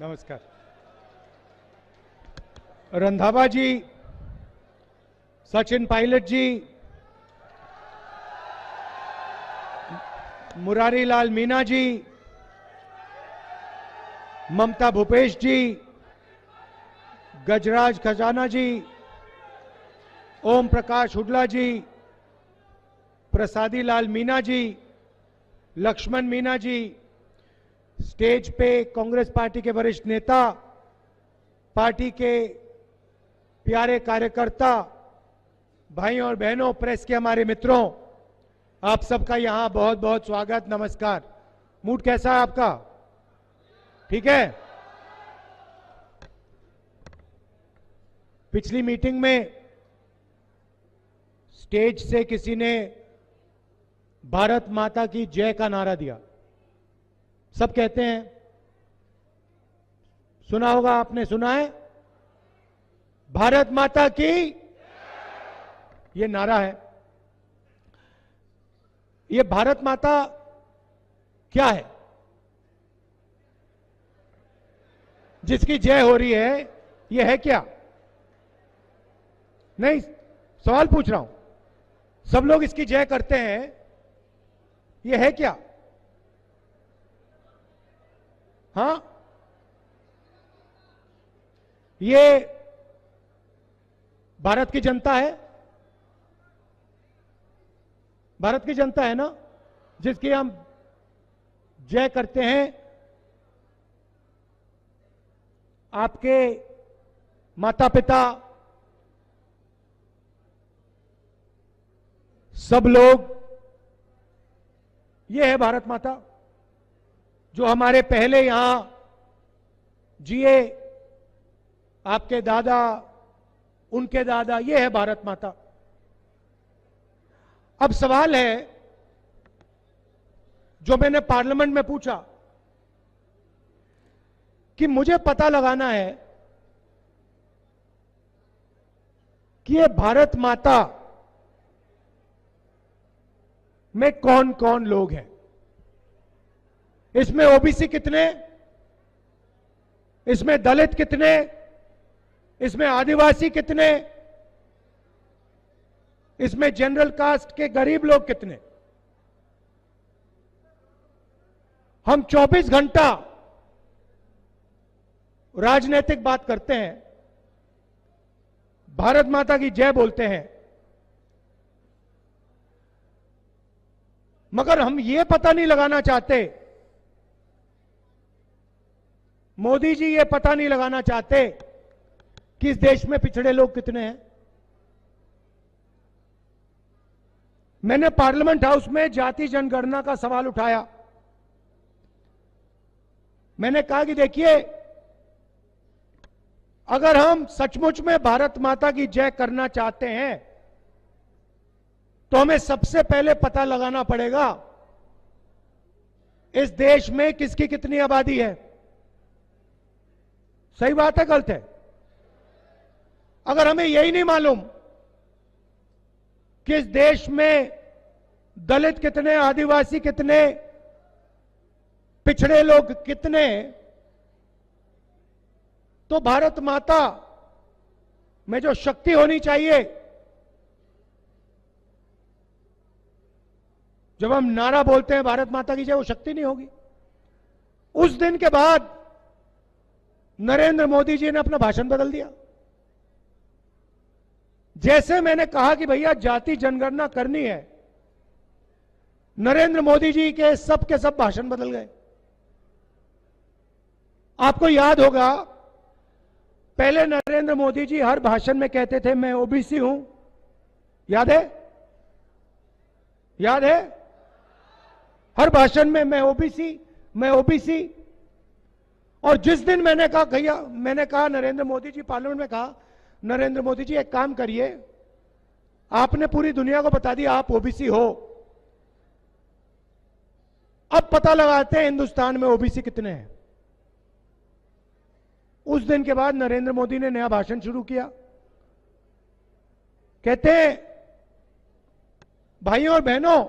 नमस्कार। रंधावा जी, सचिन पायलट जी, मुरारी लाल मीना जी, ममता भूपेश जी, गजराज खजाना जी, ओम प्रकाश हुड्डा जी, प्रसादी लाल मीना जी, लक्ष्मण मीना जी, स्टेज पे कांग्रेस पार्टी के वरिष्ठ नेता, पार्टी के प्यारे कार्यकर्ता, भाइयों और बहनों, प्रेस के हमारे मित्रों, आप सबका यहां बहुत बहुत स्वागत, नमस्कार। मूड कैसा है आपका? ठीक है। पिछली मीटिंग में स्टेज से किसी ने भारत माता की जय का नारा दिया। सब कहते हैं, सुना होगा आपने, सुना है? भारत माता की ये नारा है। ये भारत माता क्या है जिसकी जय हो रही है? ये है क्या? नहीं, सवाल पूछ रहा हूं। सब लोग इसकी जय करते हैं, ये है क्या? हाँ, ये भारत की जनता है। भारत की जनता है ना, जिसकी हम जय करते हैं। आपके माता पिता सब लोग, ये है भारत माता। जो हमारे पहले यहां जिए, आपके दादा, उनके दादा, ये है भारत माता। अब सवाल है जो मैंने पार्लियामेंट में पूछा कि मुझे पता लगाना है कि ये भारत माता में कौन कौन लोग हैं। इसमें ओबीसी कितने, इसमें दलित कितने, इसमें आदिवासी कितने, इसमें जनरल कास्ट के गरीब लोग कितने। हम 24 घंटा राजनीतिक बात करते हैं, भारत माता की जय बोलते हैं, मगर हम ये पता नहीं लगाना चाहते, मोदी जी ये पता नहीं लगाना चाहते कि इस देश में पिछड़े लोग कितने हैं। मैंने पार्लियामेंट हाउस में जाति जनगणना का सवाल उठाया। मैंने कहा कि देखिए, अगर हम सचमुच में भारत माता की जय करना चाहते हैं तो हमें सबसे पहले पता लगाना पड़ेगा इस देश में किसकी कितनी आबादी है। सही बात है, गलत है? अगर हमें यही नहीं मालूम कि इस देश में दलित कितने, आदिवासी कितने, पिछड़े लोग कितने, तो भारत माता में जो शक्ति होनी चाहिए, जब हम नारा बोलते हैं भारत माता की जय, वो शक्ति नहीं होगी। उस दिन के बाद नरेंद्र मोदी जी ने अपना भाषण बदल दिया। जैसे मैंने कहा कि भैया जाति जनगणना करनी है, नरेंद्र मोदी जी के सब भाषण बदल गए। आपको याद होगा, पहले नरेंद्र मोदी जी हर भाषण में कहते थे मैं ओबीसी हूं। याद है? याद है? हर भाषण में मैं ओबीसी, मैं ओबीसी। और जिस दिन मैंने कहा नरेंद्र मोदी जी, पार्लियामेंट में कहा, नरेंद्र मोदी जी एक काम करिए, आपने पूरी दुनिया को बता दिया आप ओबीसी हो, अब पता लगाते हैं हिंदुस्तान में ओबीसी कितने हैं। उस दिन के बाद नरेंद्र मोदी ने नया भाषण शुरू किया। कहते हैं, भाइयों और बहनों,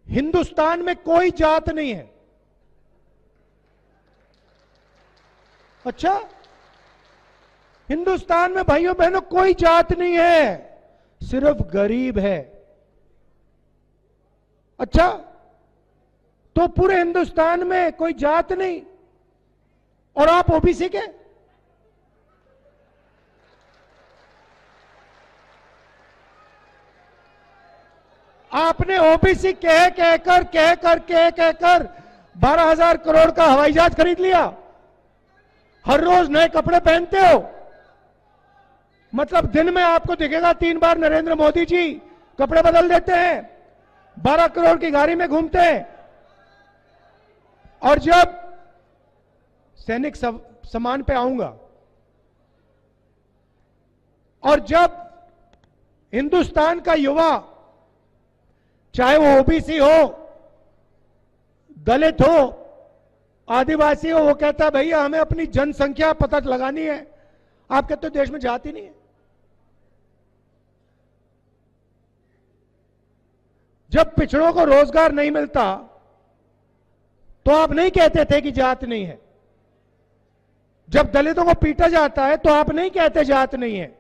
हिंदुस्तान में कोई जात नहीं है अच्छा, हिंदुस्तान में भाइयों बहनों कोई जात नहीं है, सिर्फ गरीब है। अच्छा, तो पूरे हिंदुस्तान में कोई जात नहीं और आप ओबीसी के? आपने ओबीसी कहकर 12,000 करोड़ का हवाई जहाज खरीद लिया, हर रोज नए कपड़े पहनते हो। मतलब दिन में आपको दिखेगा 3 बार नरेंद्र मोदी जी कपड़े बदल देते हैं, 12 करोड़ की गाड़ी में घूमते हैं। और जब सैनिक सम्मान पे आऊंगा, और जब हिंदुस्तान का युवा, चाहे वो ओबीसी हो, दलित हो, आदिवासी हो, वो कहता है भैया हमें अपनी जनसंख्या पता लगानी है, आप कहते हो देश में जाति नहीं है। जब पिछड़ों को रोजगार नहीं मिलता तो आप नहीं कहते थे कि जात नहीं है। जब दलितों को पीटा जाता है तो आप नहीं कहते जात नहीं है।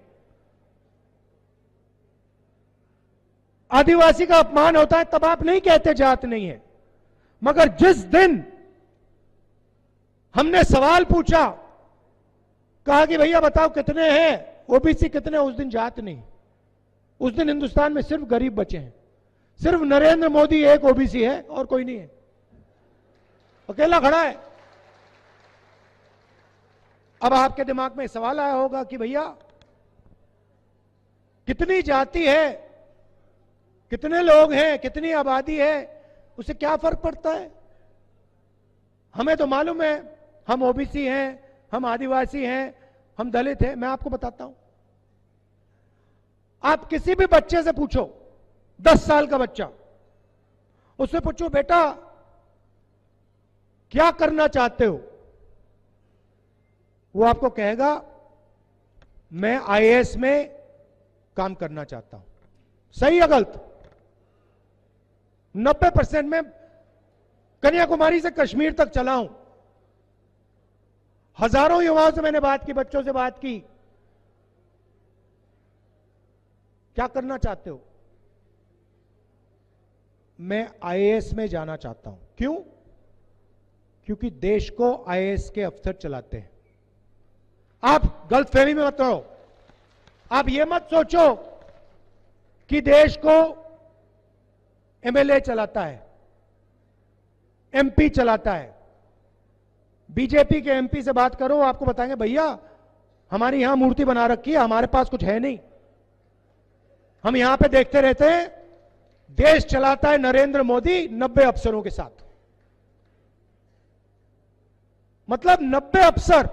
आदिवासी का अपमान होता है तब आप नहीं कहते जात नहीं है। मगर जिस दिन हमने सवाल पूछा, कहा कि भैया बताओ कितने हैं, ओबीसी कितने, उस दिन जात नहीं। उस दिन हिंदुस्तान में सिर्फ गरीब बचे हैं। सिर्फ नरेंद्र मोदी एक ओबीसी है और कोई नहीं है, अकेला खड़ा है। अब आपके दिमाग में सवाल आया होगा कि भैया कितनी जाति है, कितने लोग हैं, कितनी आबादी है, उससे क्या फर्क पड़ता है? हमें तो मालूम है, हम ओबीसी हैं, हम आदिवासी हैं, हम दलित हैं। मैं आपको बताता हूं, आप किसी भी बच्चे से पूछो, 10 साल का बच्चा, उससे पूछो बेटा क्या करना चाहते हो, वो आपको कहेगा मैं आईएएस में काम करना चाहता हूं। सही है गलत? 90% में कन्याकुमारी से कश्मीर तक चला हूं, हजारों युवाओं से मैंने बात की, बच्चों से बात की, क्या करना चाहते हो? मैं आईएएस में जाना चाहता हूं। क्यों? क्योंकि देश को आईएएस के अफसर चलाते हैं। आप गलतफहमी में मत रहो। आप ये मत सोचो कि देश को एमएलए चलाता है, एमपी चलाता है। बीजेपी के एमपी से बात करो, आपको बताएंगे भैया हमारी यहां मूर्ति बना रखी है, हमारे पास कुछ है नहीं, हम यहां पे देखते रहते हैं। देश चलाता है नरेंद्र मोदी 90 अफसरों के साथ। मतलब 90 अफसर,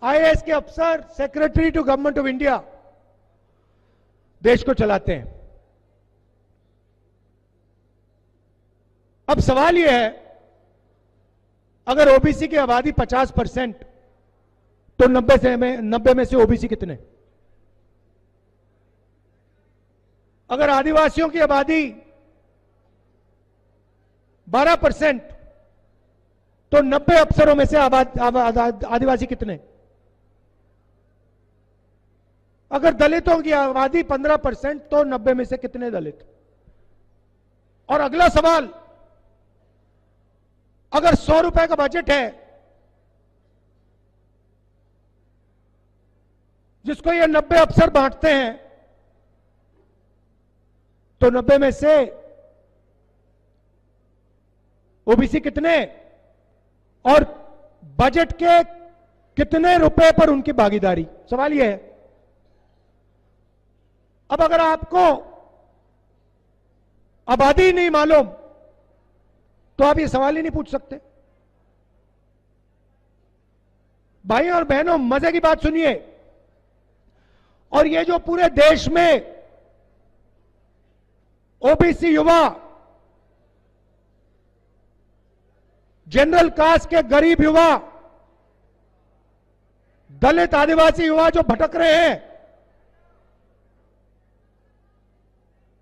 आईएएस के अफसर, secretary to government of India देश को चलाते हैं। अब सवाल यह है, अगर ओबीसी की आबादी 50% तो 90 में से ओबीसी कितने? अगर आदिवासियों की आबादी 12% तो 90 अफसरों में से आदिवासी कितने? अगर दलितों की आबादी 15% तो 90 में से कितने दलित? और अगला सवाल, अगर 100 रुपए का बजट है जिसको ये 90 अफसर बांटते हैं, तो 90 में से ओबीसी कितने और बजट के कितने रुपए पर उनकी भागीदारी? सवाल यह है। अब अगर आपको आबादी नहीं मालूम तो आप ये सवाल ही नहीं पूछ सकते। भाई और बहनों, मजे की बात सुनिए। और ये जो पूरे देश में ओबीसी युवा, जनरल कास्ट के गरीब युवा, दलित आदिवासी युवा जो भटक रहे हैं,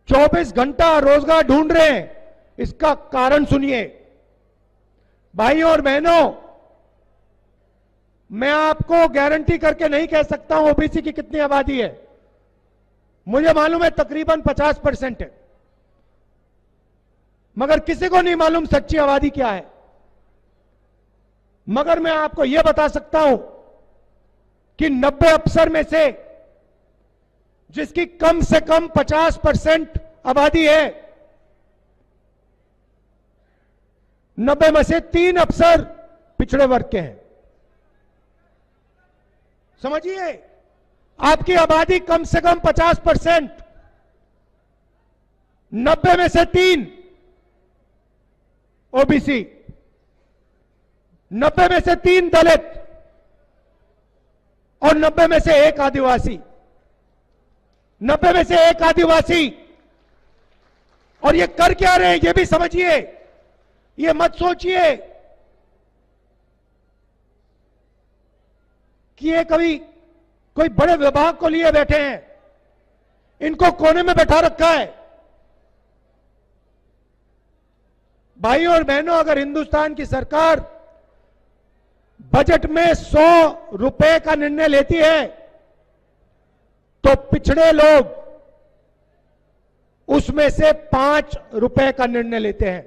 24 घंटा रोजगार ढूंढ रहे हैं, इसका कारण सुनिए। भाइयों और बहनों, मैं आपको गारंटी करके नहीं कह सकता हूं ओबीसी की कितनी आबादी है। मुझे मालूम है तकरीबन 50% है, मगर किसी को नहीं मालूम सच्ची आबादी क्या है। मगर मैं आपको यह बता सकता हूं कि 90 अफसर में से जिसकी कम से कम 50% आबादी है, 90 में से 3 अफसर पिछड़े वर्ग के हैं। समझिए, आपकी आबादी कम से कम 50%, 90 में से 3 ओबीसी, 90 में से 3 दलित और 90 में से 1 आदिवासी, 90 में से 1 आदिवासी। और ये कर क्या रहे हैं ये भी समझिए, ये मत सोचिए कि ये कभी कोई बड़े विभाग को लिए बैठे हैं, इनको कोने में बैठा रखा है। भाइयों और बहनों, अगर हिंदुस्तान की सरकार बजट में 100 रुपए का निर्णय लेती है तो पिछड़े लोग उसमें से 5 रुपए का निर्णय लेते हैं।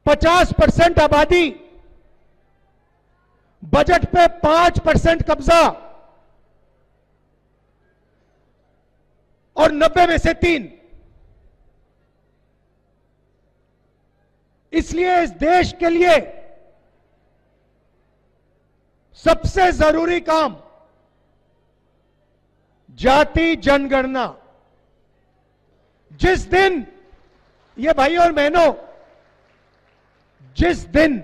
50% आबादी, बजट पे 5% कब्जा और 90 में से 3। इसलिए इस देश के लिए सबसे जरूरी काम जाति जनगणना। जिस दिन, ये भाइयों और बहनों, जिस दिन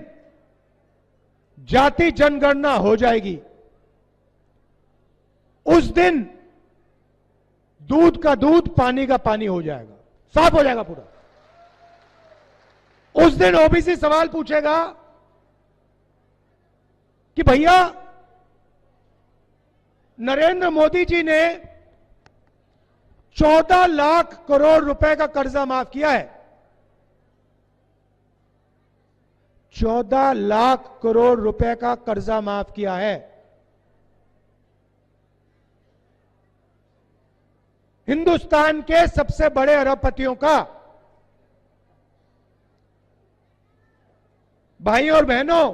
जाति जनगणना हो जाएगी उस दिन दूध का दूध, पानी का पानी हो जाएगा, साफ हो जाएगा पूरा। उस दिन ओबीसी सवाल पूछेगा कि भैया नरेंद्र मोदी जी ने 14 लाख करोड़ रुपए का कर्जा माफ किया है। 14 लाख करोड़ रुपए का कर्जा माफ किया है। हिंदुस्तान के सबसे बड़े अरबपतियों का। भाइयों और बहनों,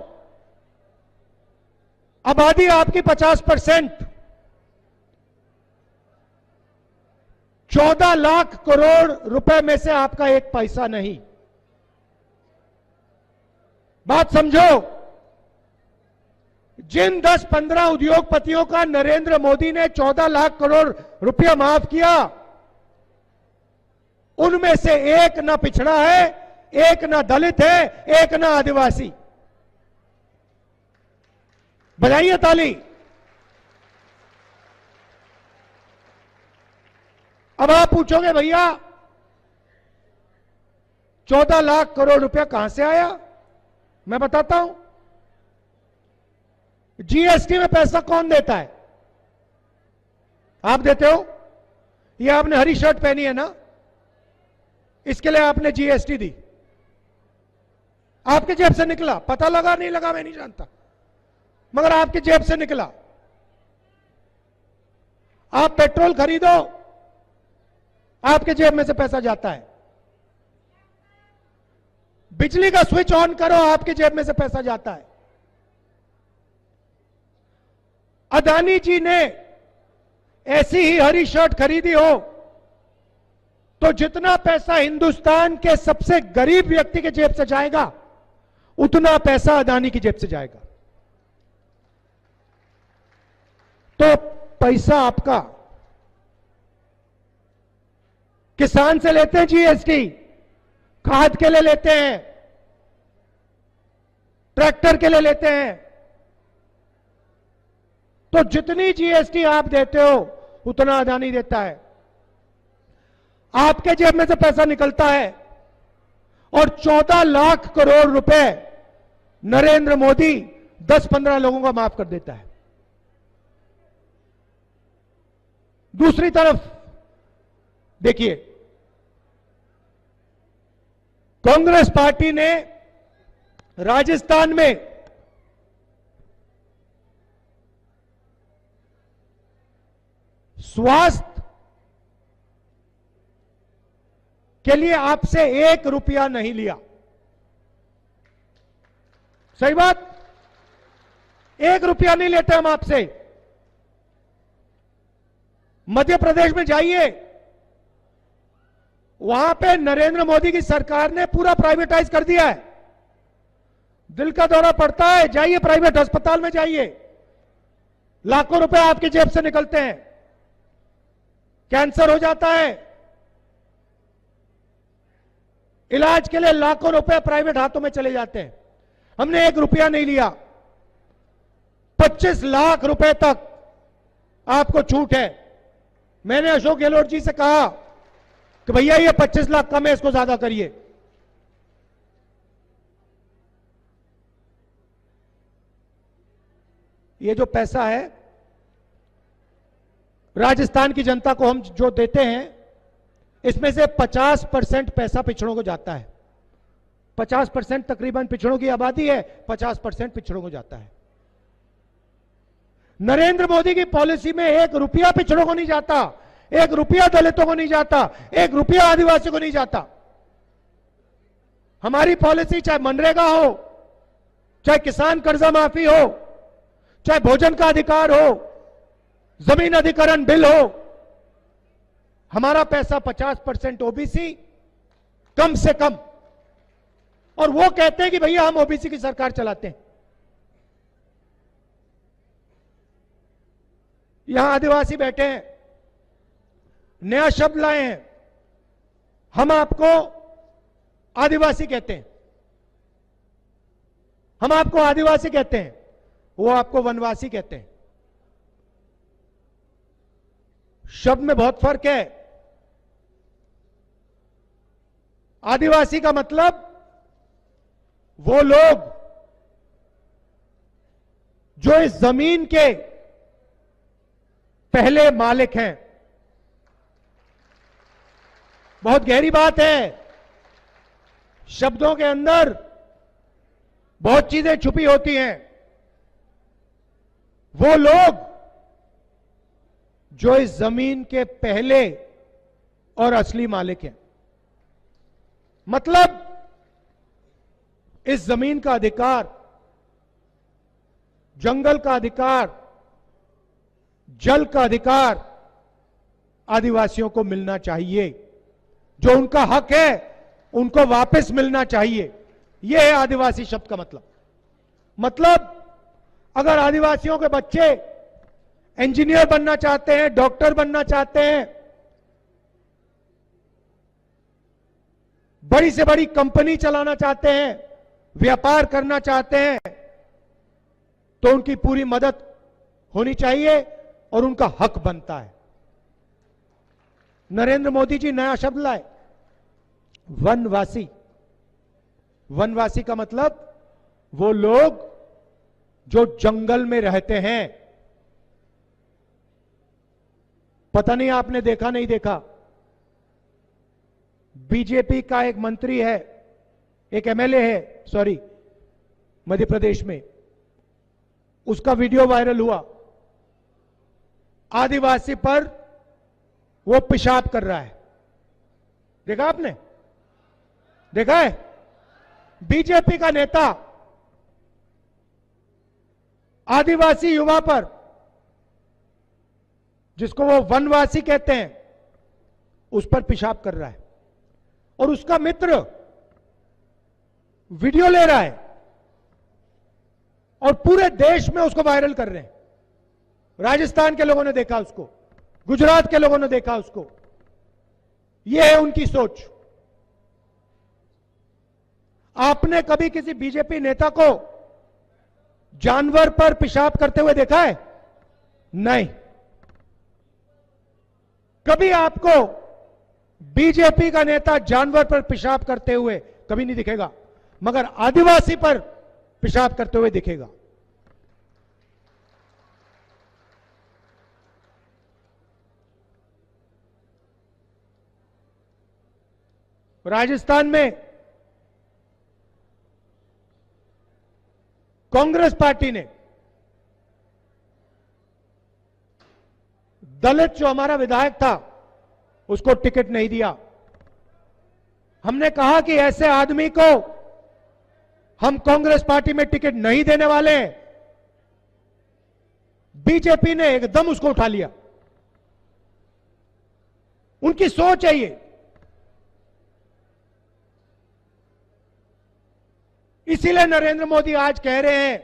आबादी आपकी 50%, 14 लाख करोड़ रुपए में से आपका 1 पैसा नहीं। बात समझो, जिन 10-15 उद्योगपतियों का नरेंद्र मोदी ने 14 लाख करोड़ रुपया माफ किया, उनमें से 1 ना पिछड़ा है, 1 ना दलित है, 1 ना आदिवासी। बजाइए ताली। अब आप पूछोगे भैया 14 लाख करोड़ रुपया कहां से आया? मैं बताता हूं। जीएसटी में पैसा कौन देता है? आप देते हो। ये आपने हरी शर्ट पहनी है ना, इसके लिए आपने जीएसटी दी, आपके जेब से निकला। पता लगा नहीं लगा मैं नहीं जानता, मगर आपके जेब से निकला। आप पेट्रोल खरीदो, आपके जेब में से पैसा जाता है। बिजली का स्विच ऑन करो, आपके जेब में से पैसा जाता है। अदानी जी ने ऐसी ही हरी शर्ट खरीदी हो तो जितना पैसा हिंदुस्तान के सबसे गरीब व्यक्ति के जेब से जाएगा, उतना पैसा अदानी की जेब से जाएगा। तो पैसा आपका। किसान से लेते हैं जीएसटी, खाद के लिए लेते हैं, ट्रैक्टर के लिए लेते हैं। तो जितनी जीएसटी आप देते हो उतना अदानी देता है। आपके जेब में से पैसा निकलता है और 14 लाख करोड़ रुपए नरेंद्र मोदी 10-15 लोगों का माफ कर देता है। दूसरी तरफ देखिए, कांग्रेस पार्टी ने राजस्थान में स्वास्थ्य के लिए आपसे 1 रुपया नहीं लिया। सही बात, 1 रुपया नहीं लेते हम आपसे। मध्य प्रदेश में जाइए, वहां पे नरेंद्र मोदी की सरकार ने पूरा प्राइवेटाइज कर दिया है। दिल का दौरा पड़ता है, जाइए प्राइवेट अस्पताल में जाइए, लाखों रुपए आपकी जेब से निकलते हैं। कैंसर हो जाता है, इलाज के लिए लाखों रुपए प्राइवेट हाथों में चले जाते हैं। हमने 1 रुपया नहीं लिया। 25 लाख रुपए तक आपको छूट है। मैंने अशोक गहलोत जी से कहा कि भैया ये 25 लाख कम है, इसको ज्यादा करिए। ये जो पैसा है राजस्थान की जनता को हम जो देते हैं, इसमें से 50% पैसा पिछड़ों को जाता है। 50% तकरीबन पिछड़ों की आबादी है, 50% पिछड़ों को जाता है। नरेंद्र मोदी की पॉलिसी में 1 रुपया पिछड़ों को नहीं जाता, 1 रुपया दलितों को नहीं जाता, 1 रुपया आदिवासी को नहीं जाता। हमारी पॉलिसी चाहे मनरेगा हो, चाहे किसान कर्जा माफी हो, चाहे भोजन का अधिकार हो, जमीन अधिकरण बिल हो, हमारा पैसा 50% ओबीसी कम से कम। और वो कहते हैं कि भैया हम ओबीसी की सरकार चलाते हैं। यहां आदिवासी बैठे हैं, नया शब्द लाए हैं, हम आपको आदिवासी कहते हैं। हम आपको आदिवासी कहते हैं, वो आपको वनवासी कहते हैं। शब्द में बहुत फर्क है। आदिवासी का मतलब वो लोग जो इस जमीन के पहले मालिक हैं। बहुत गहरी बात है, शब्दों के अंदर बहुत चीजें छुपी होती हैं। वो लोग जो इस जमीन के पहले और असली मालिक हैं, मतलब इस जमीन का अधिकार, जंगल का अधिकार, जल का अधिकार आदिवासियों को मिलना चाहिए। जो उनका हक है उनको वापस मिलना चाहिए। यह है आदिवासी शब्द का मतलब अगर आदिवासियों के बच्चे इंजीनियर बनना चाहते हैं, डॉक्टर बनना चाहते हैं, बड़ी से बड़ी कंपनी चलाना चाहते हैं, व्यापार करना चाहते हैं, तो उनकी पूरी मदद होनी चाहिए और उनका हक बनता है। नरेंद्र मोदी जी नया शब्द लाए, वनवासी। वनवासी का मतलब वो लोग जो जंगल में रहते हैं। पता नहीं आपने देखा नहीं देखा, बीजेपी का एक मंत्री है, एक एमएलए है, सॉरी, मध्य प्रदेश में, उसका वीडियो वायरल हुआ। आदिवासी पर वो पेशाब कर रहा है। देखा आपने? देखा है? बीजेपी का नेता आदिवासी युवा पर, जिसको वो वनवासी कहते हैं, उस पर पेशाब कर रहा है और उसका मित्र वीडियो ले रहा है और पूरे देश में उसको वायरल कर रहे हैं। राजस्थान के लोगों ने देखा उसको, गुजरात के लोगों ने देखा उसको। यह है उनकी सोच। आपने कभी किसी बीजेपी नेता को जानवर पर पेशाब करते हुए देखा है? नहीं। कभी आपको बीजेपी का नेता जानवर पर पेशाब करते हुए कभी नहीं दिखेगा, मगर आदिवासी पर पेशाब करते हुए दिखेगा। राजस्थान में कांग्रेस पार्टी ने दलित जो हमारा विधायक था उसको टिकट नहीं दिया। हमने कहा कि ऐसे आदमी को हम कांग्रेस पार्टी में टिकट नहीं देने वाले हैं। बीजेपी ने एकदम उसको उठा लिया। उनकी सोच है ये। इसीलिए नरेंद्र मोदी आज कह रहे हैं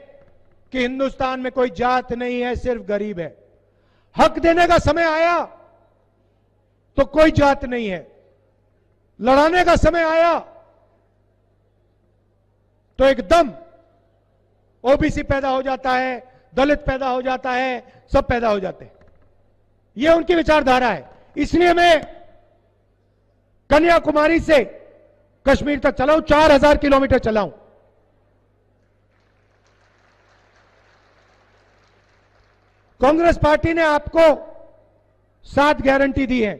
कि हिंदुस्तान में कोई जात नहीं है, सिर्फ गरीब है। हक देने का समय आया तो कोई जात नहीं है, लड़ाने का समय आया तो एकदम ओबीसी पैदा हो जाता है, दलित पैदा हो जाता है, सब पैदा हो जाते हैं। यह उनकी विचारधारा है। इसलिए मैं कन्याकुमारी से कश्मीर तक चलाऊं, 4000 किलोमीटर चलाऊं। कांग्रेस पार्टी ने आपको 7 गारंटी दी है।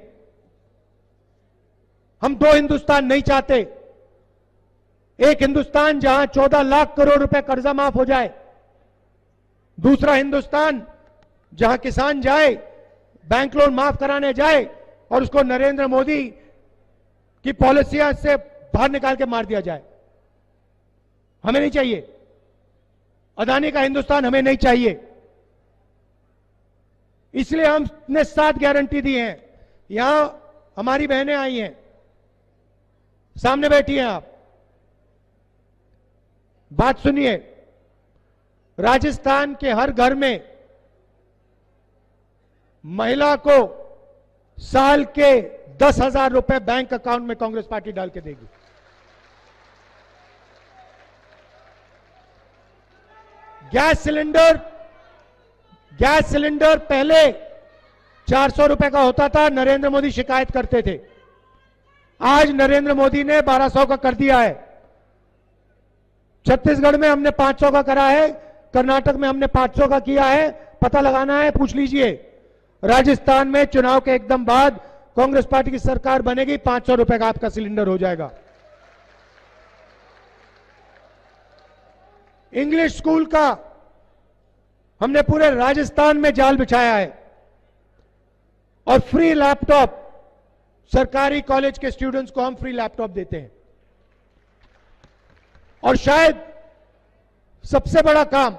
हम 2 हिंदुस्तान नहीं चाहते। एक हिंदुस्तान जहां 14 लाख करोड़ रुपए कर्जा माफ हो जाए, दूसरा हिंदुस्तान जहां किसान जाए, बैंक लोन माफ कराने जाए और उसको नरेंद्र मोदी की पॉलिसियां से बाहर निकाल के मार दिया जाए। हमें नहीं चाहिए। अदानी का हिंदुस्तान हमें नहीं चाहिए। इसलिए हमने 7 गारंटी दी हैं। यहां हमारी बहनें आई हैं, सामने बैठी हैं आप, बात सुनिए। राजस्थान के हर घर में महिला को साल के 10,000 रुपए बैंक अकाउंट में कांग्रेस पार्टी डाल के देगी। गैस सिलेंडर पहले 400 रुपए का होता था, नरेंद्र मोदी शिकायत करते थे। आज नरेंद्र मोदी ने 1200 का कर दिया है। छत्तीसगढ़ में हमने 500 का करा है, कर्नाटक में हमने 500 का किया है। पता लगाना है, पूछ लीजिए। राजस्थान में चुनाव के एकदम बाद कांग्रेस पार्टी की सरकार बनेगी, 500 रुपए का आपका सिलेंडर हो जाएगा। इंग्लिश स्कूल का हमने पूरे राजस्थान में जाल बिछाया है और फ्री लैपटॉप, सरकारी कॉलेज के स्टूडेंट्स को हम फ्री लैपटॉप देते हैं। और शायद सबसे बड़ा काम,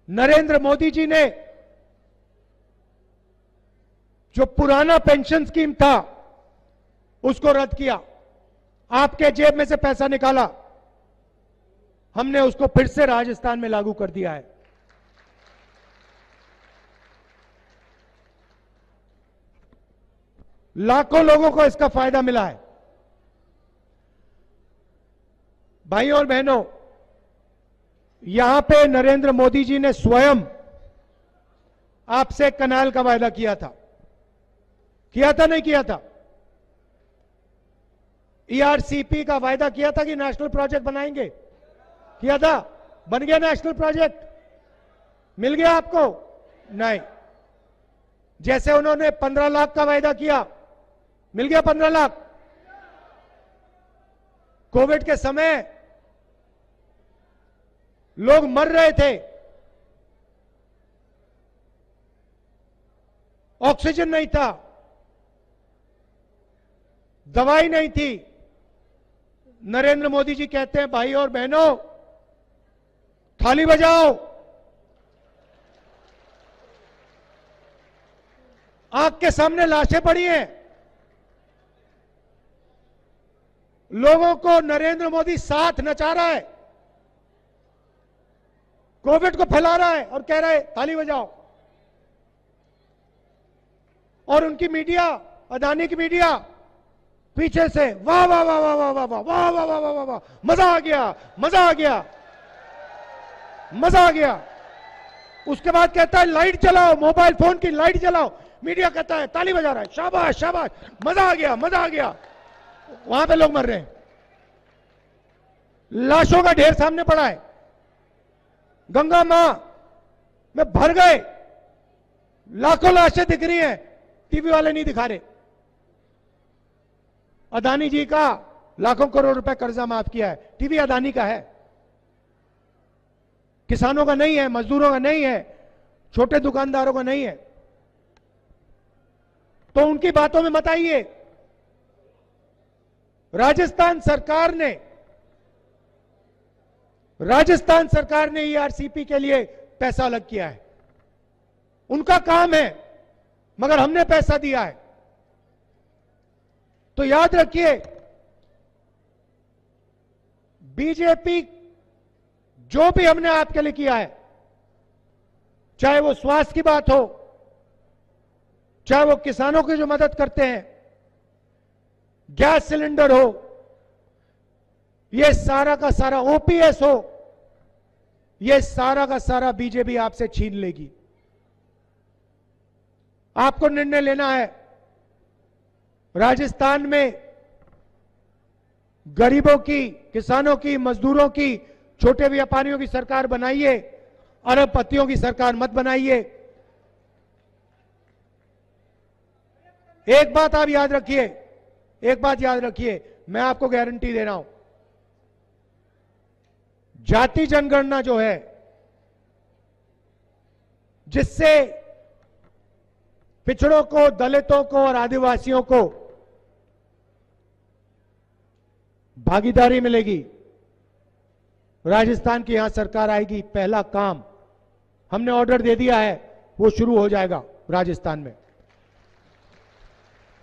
नरेंद्र मोदी जी ने जो पुराना पेंशन स्कीम था उसको रद्द किया। आपके जेब में से पैसा निकाला, हमने उसको फिर से राजस्थान में लागू कर दिया है। लाखों लोगों को इसका फायदा मिला है। भाइयों और बहनों, यहां पे नरेंद्र मोदी जी ने स्वयं आपसे कनाल का वायदा किया था नहीं किया था? ईआरसीपी का वायदा किया था कि नेशनल प्रोजेक्ट बनाएंगे, किया था? बन गया नेशनल प्रोजेक्ट? मिल गया आपको? नहीं। जैसे उन्होंने 15 लाख का वायदा किया, मिल गया 15 लाख? कोविड के समय लोग मर रहे थे, ऑक्सीजन नहीं था, दवाई नहीं थी। नरेंद्र मोदी जी कहते हैं, भाई और बहनों, थाली बजाओ। आंख के सामने लाशें पड़ी हैं। लोगों को नरेंद्र मोदी साथ नचा रहा है, कोविड को फैला रहा है और कह रहा है ताली बजाओ। और उनकी मीडिया, अदानी की मीडिया पीछे से वाह वाह वाह वाह वाह वाह वाह वाह वाह वाह वाह वाह, मजा आ गया, मजा आ गया, मजा आ गया। उसके बाद कहता है लाइट जलाओ, मोबाइल फोन की लाइट जलाओ। मीडिया कहता है ताली बजा रहा है, शाबाश शाबाश, मजा आ गया, मजा आ गया। वहां पे लोग मर रहे हैं, लाशों का ढेर सामने पड़ा है, गंगा मां में भर गए, लाखों लाशें दिख रही हैं, टीवी वाले नहीं दिखा रहे। अदानी जी का लाखों करोड़ रुपए कर्जा माफ किया है, टीवी अदानी का है, किसानों का नहीं है, मजदूरों का नहीं है। छोटे दुकानदारों का नहीं है। तो उनकी बातों में मत आइए। राजस्थान सरकार ने ईआरसीपी के लिए पैसा अलग किया है, उनका काम है, मगर हमने पैसा दिया है। तो याद रखिए, बीजेपी जो भी हमने आपके लिए किया है, चाहे वो स्वास्थ्य की बात हो, चाहे वो किसानों की जो मदद करते हैं, गैस सिलेंडर हो, ये सारा का सारा ओपीएस हो, ये सारा का सारा बीजेपी आपसे छीन लेगी। आपको निर्णय लेना है। राजस्थान में गरीबों की, किसानों की, मजदूरों की, छोटे व्यापारियों की सरकार बनाइए, अरबपतियों की सरकार मत बनाइए। एक बात आप याद रखिए, एक बात याद रखिए, मैं आपको गारंटी दे रहा हूं, जाति जनगणना जो है, जिससे पिछड़ों को, दलितों को और आदिवासियों को भागीदारी मिलेगी, राजस्थान की यहां सरकार आएगी, पहला काम हमने ऑर्डर दे दिया है, वो शुरू हो जाएगा राजस्थान में।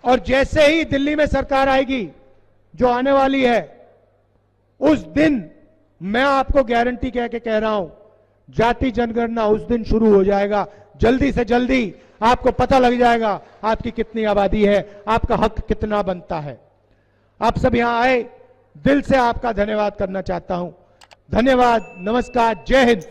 और जैसे ही दिल्ली में सरकार आएगी, जो आने वाली है, उस दिन मैं आपको गारंटी कह के कह रहा हूं, जाति जनगणना उस दिन शुरू हो जाएगा। जल्दी से जल्दी आपको पता लग जाएगा आपकी कितनी आबादी है, आपका हक कितना बनता है। आप सब यहां आए, दिल से आपका धन्यवाद करना चाहता हूं। धन्यवाद, नमस्कार, जय हिंद।